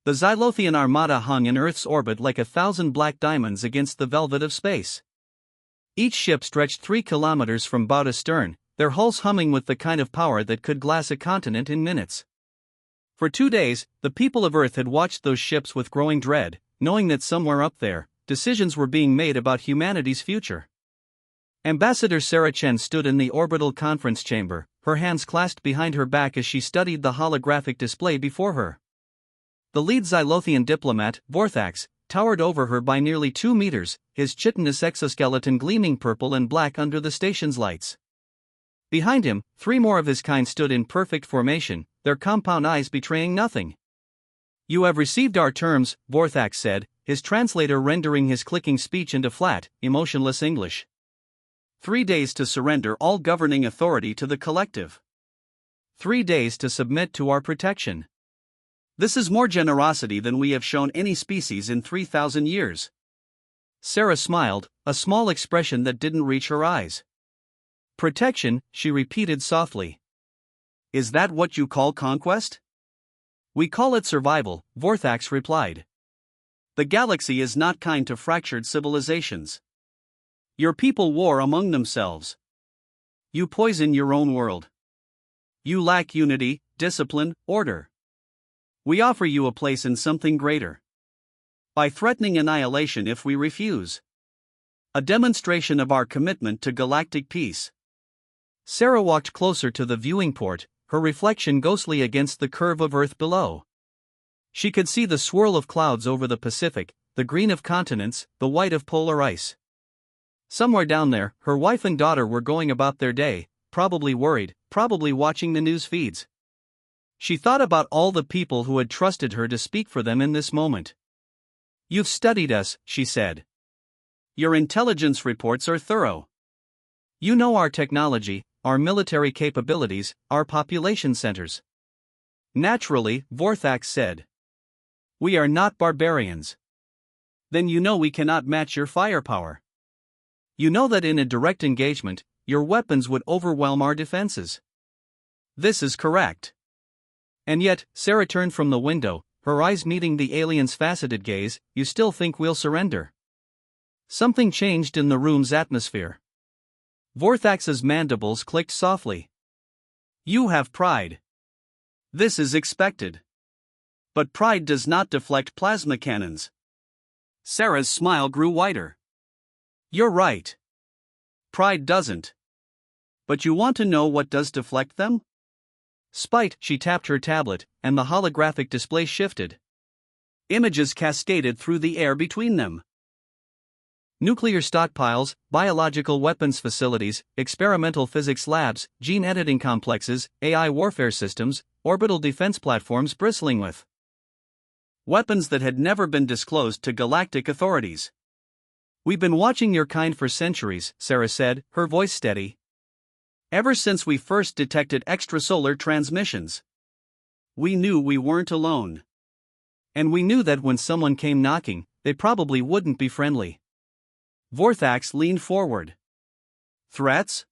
The Xylothian armada hung in Earth's orbit like 1,000 black diamonds against the velvet of space. Each ship stretched 3 kilometers from bow to stern, their hulls humming with the kind of power that could glass a continent in minutes. For 2 days, the people of Earth had watched those ships with growing dread, knowing that somewhere up there, decisions were being made about humanity's future. Ambassador Sarah Chen stood in the orbital conference chamber, her hands clasped behind her back as she studied the holographic display before her. The lead Xylothian diplomat, Vorthax, towered over her by nearly 2 meters, his chitinous exoskeleton gleaming purple and black under the station's lights. Behind him, 3 more of his kind stood in perfect formation, their compound eyes betraying nothing. "You have received our terms," Vorthax said, his translator rendering his clicking speech into flat, emotionless English. 3 days to surrender all governing authority to the collective. 3 days to submit to our protection. This is more generosity than we have shown any species in 3,000 years. Sarah smiled, a small expression that didn't reach her eyes. "Protection," she repeated softly. "Is that what you call conquest?" "We call it survival," Vorthax replied. "The galaxy is not kind to fractured civilizations. Your people war among themselves. You poison your own world. You lack unity, discipline, order. We offer you a place in something greater. By threatening annihilation if we refuse. A demonstration of our commitment to galactic peace." Sarah walked closer to the viewing port, her reflection ghostly against the curve of Earth below. She could see the swirl of clouds over the Pacific, the green of continents, the white of polar ice. Somewhere down there, her wife and daughter were going about their day, probably worried, probably watching the news feeds. She thought about all the people who had trusted her to speak for them in this moment. "You've studied us," she said. "Your intelligence reports are thorough. You know our technology, our military capabilities, our population centers." "Naturally," Vorthax said. "We are not barbarians." "Then you know we cannot match your firepower. You know that in a direct engagement, your weapons would overwhelm our defenses." "This is correct." "And yet," Sarah turned from the window, her eyes meeting the alien's faceted gaze, "you still think we'll surrender?" Something changed in the room's atmosphere. Vorthax's mandibles clicked softly. "You have pride. This is expected. But pride does not deflect plasma cannons." Sarah's smile grew wider. "You're right. Pride doesn't. But you want to know what does deflect them?" Spite, she tapped her tablet, and the holographic display shifted. Images cascaded through the air between them. Nuclear stockpiles, biological weapons facilities, experimental physics labs, gene editing complexes, AI warfare systems, orbital defense platforms bristling with weapons that had never been disclosed to galactic authorities. "We've been watching your kind for centuries," Sarah said, her voice steady. "Ever since we first detected extrasolar transmissions. We knew we weren't alone. And we knew that when someone came knocking, they probably wouldn't be friendly." Vorthax leaned forward. "Threats?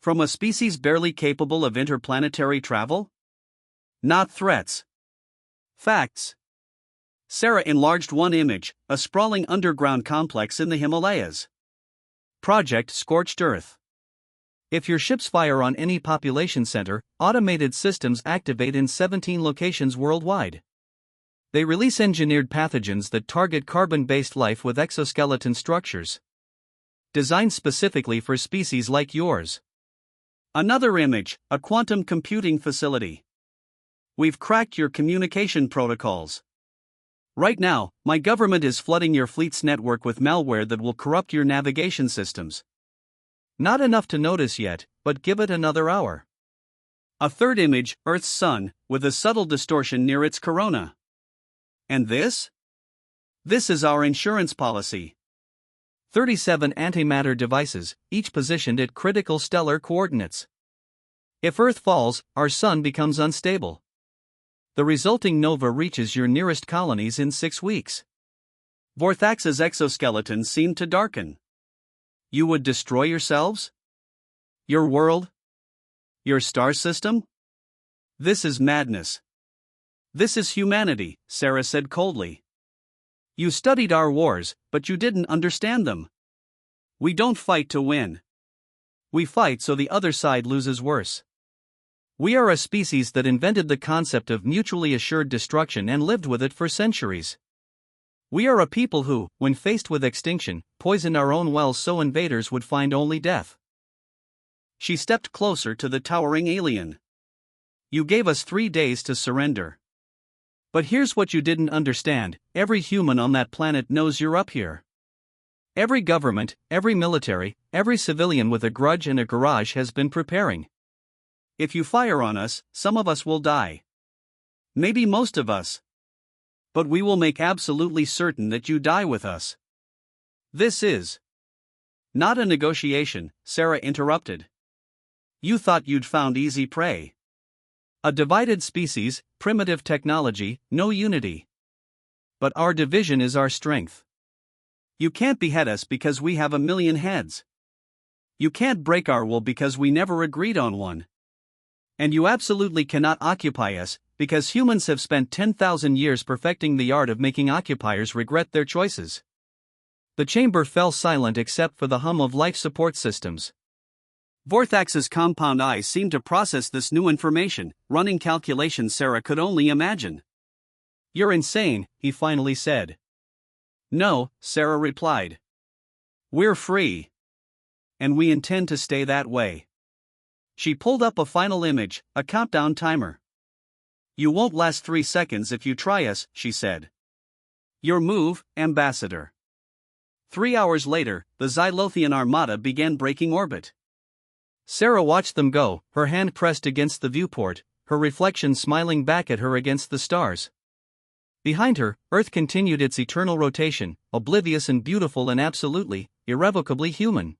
From a species barely capable of interplanetary travel?" "Not threats. Facts." Sarah enlarged one image, a sprawling underground complex in the Himalayas. Project Scorched Earth. If your ships fire on any population center, automated systems activate in 17 locations worldwide. They release engineered pathogens that target carbon-based life with exoskeleton structures. Designed specifically for species like yours. Another image, a quantum computing facility. We've cracked your communication protocols. Right now, my government is flooding your fleet's network with malware that will corrupt your navigation systems. Not enough to notice yet, but give it another hour. A third image, Earth's sun, with a subtle distortion near its corona. And this? This is our insurance policy. 37 antimatter devices, each positioned at critical stellar coordinates. If Earth falls, our sun becomes unstable. The resulting nova reaches your nearest colonies in 6 weeks. Vorthax's exoskeleton seemed to darken. You would destroy yourselves? Your world? Your star system? This is madness. This is humanity, Sarah said coldly. You studied our wars, but you didn't understand them. We don't fight to win. We fight so the other side loses worse. We are a species that invented the concept of mutually assured destruction and lived with it for centuries. We are a people who, when faced with extinction, poisoned our own wells so invaders would find only death. She stepped closer to the towering alien. You gave us 3 days to surrender. But here's what you didn't understand: every human on that planet knows you're up here. Every government, every military, every civilian with a grudge and a garage has been preparing. If you fire on us, some of us will die. Maybe most of us. But we will make absolutely certain that you die with us. This is not a negotiation, Sarah interrupted. You thought you'd found easy prey. A divided species, primitive technology, no unity. But our division is our strength. You can't behead us because we have 1,000,000 heads. You can't break our will because we never agreed on one. And you absolutely cannot occupy us, because humans have spent 10,000 years perfecting the art of making occupiers regret their choices. The chamber fell silent except for the hum of life support systems. Vorthax's compound eyes seemed to process this new information, running calculations Sarah could only imagine. You're insane, he finally said. No, Sarah replied. We're free. And we intend to stay that way. She pulled up a final image, a countdown timer. You won't last 3 seconds if you try us, she said. Your move, Ambassador. 3 hours later, the Xylothian armada began breaking orbit. Sarah watched them go, her hand pressed against the viewport, her reflection smiling back at her against the stars. Behind her, Earth continued its eternal rotation, oblivious and beautiful and absolutely, irrevocably human.